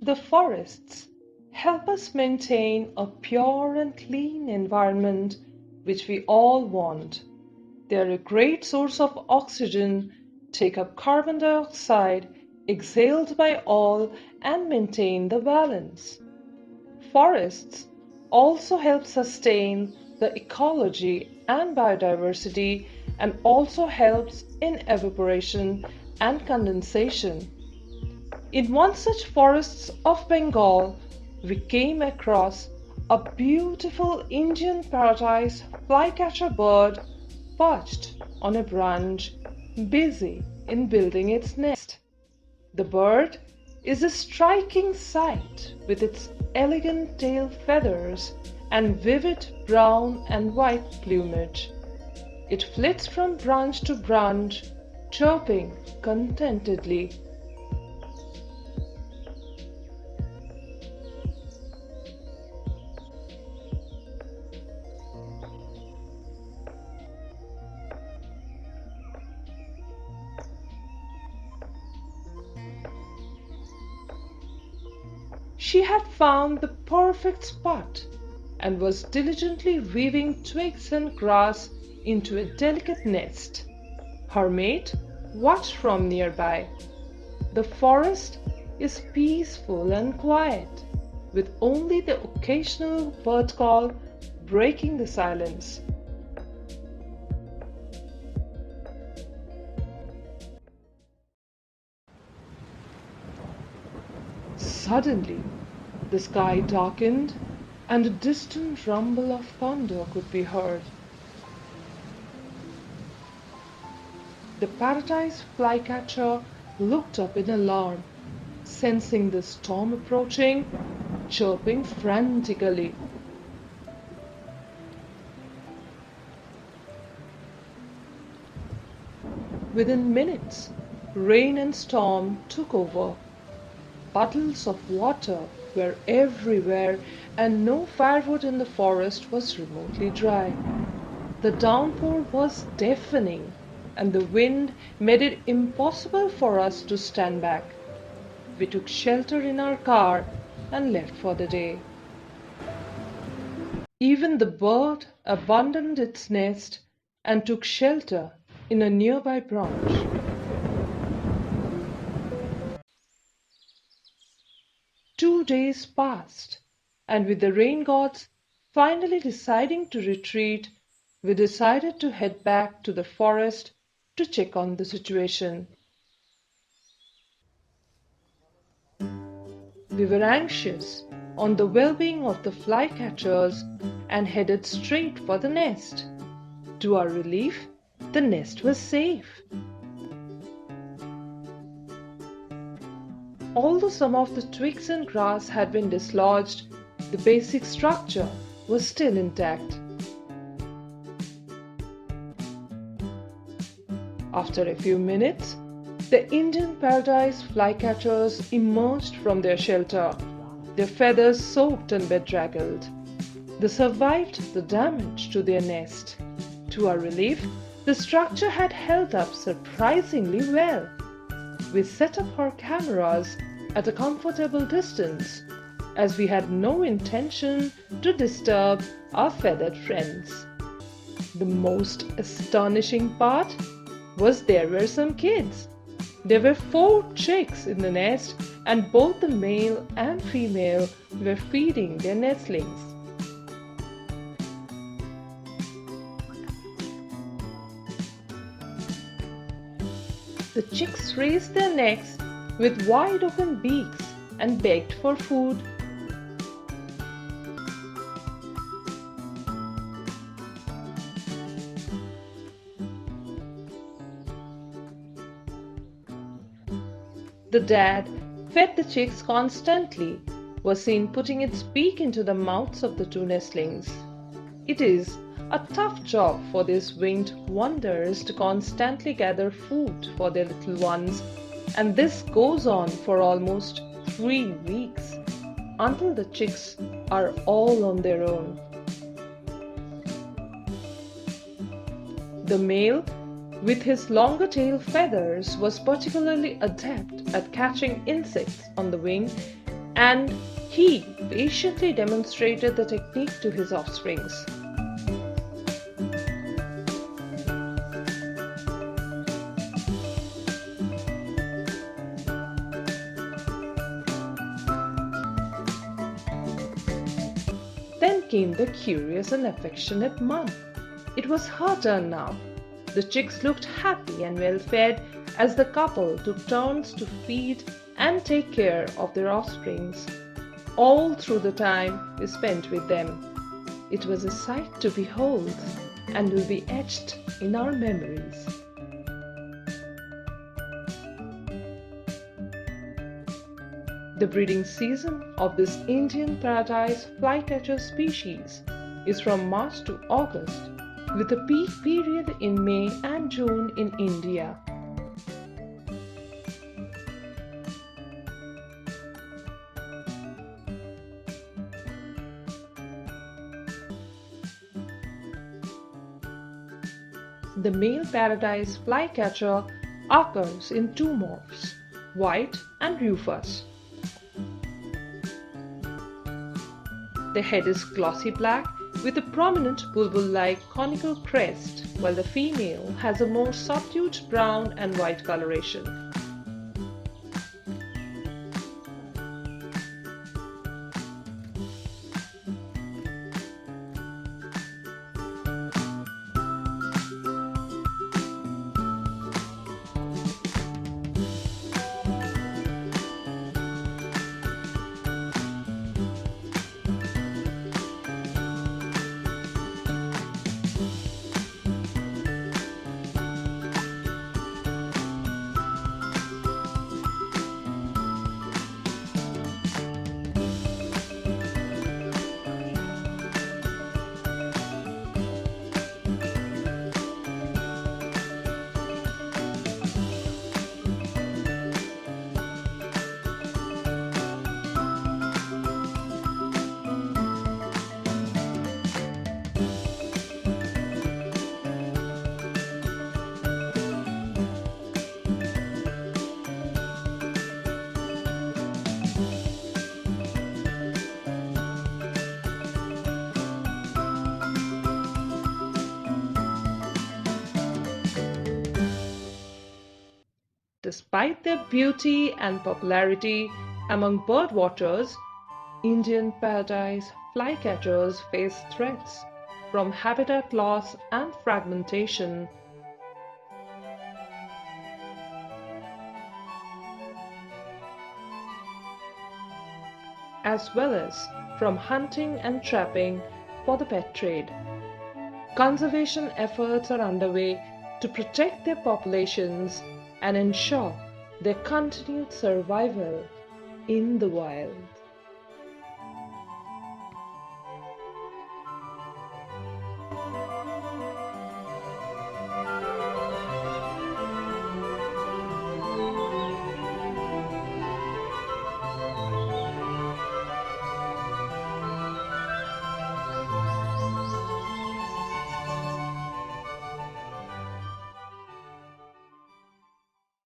The forests help us maintain a pure and clean environment which we all want. They are a great source of oxygen, take up carbon dioxide exhaled by all, and maintain the balance. Forests also help sustain the ecology and biodiversity and also helps in evaporation and condensation. In one such forests of Bengal, we came across a beautiful Indian Paradise Flycatcher bird perched on a branch, busy in building its nest. The bird is a striking sight with its elegant tail feathers and vivid brown and white plumage. It flits from branch to branch, chirping contentedly. She had found the perfect spot and was diligently weaving twigs and grass into a delicate nest. Her mate watched from nearby. The forest is peaceful and quiet, with only the occasional bird call breaking the silence. Suddenly, the sky darkened and a distant rumble of thunder could be heard. The paradise flycatcher looked up in alarm, sensing the storm approaching, chirping frantically. Within minutes, rain and storm took over. Puddles of water were everywhere, and no firewood in the forest was remotely dry. The downpour was deafening, and the wind made it impossible for us to stand back. We took shelter in our car and left for the day. Even the bird abandoned its nest and took shelter in a nearby branch. 2 days passed, and with the rain gods finally deciding to retreat, we decided to head back to the forest to check on the situation. We were anxious on the well-being of the flycatchers and headed straight for the nest. To our relief, the nest was safe. Although some of the twigs and grass had been dislodged, the basic structure was still intact. After a few minutes, the Indian Paradise flycatchers emerged from their shelter, their feathers soaked and bedraggled. They survived the damage to their nest. To our relief, the structure had held up surprisingly well. We set up our cameras at a comfortable distance, as we had no intention to disturb our feathered friends. The most astonishing part was there were some kids. There were 4 chicks in the nest, and both the male and female were feeding their nestlings. The chicks raised their necks with wide open beaks and begged for food. The dad fed the chicks constantly, was seen putting its beak into the mouths of the 2 nestlings. It is a tough job for these winged wonders to constantly gather food for their little ones, and this goes on for almost 3 weeks, until the chicks are all on their own. The male, with his longer tail feathers, was particularly adept at catching insects on the wing and he patiently demonstrated the technique to his offsprings. Then came the curious and affectionate mum. It was her turn now. The chicks looked happy and well fed as the couple took turns to feed and take care of their offsprings, all through the time we spent with them. It was a sight to behold and will be etched in our memories. The breeding season of this Indian Paradise Flycatcher species is from March to August, with a peak period in May and June in India. The male Paradise Flycatcher occurs in two morphs, white and rufous. The head is glossy black with a prominent bulbul-like conical crest, while the female has a more subdued brown and white coloration. Despite their beauty and popularity among birdwatchers, Indian Paradise Flycatchers face threats from habitat loss and fragmentation, as well as from hunting and trapping for the pet trade. Conservation efforts are underway to protect their populations and ensure their continued survival in the wild.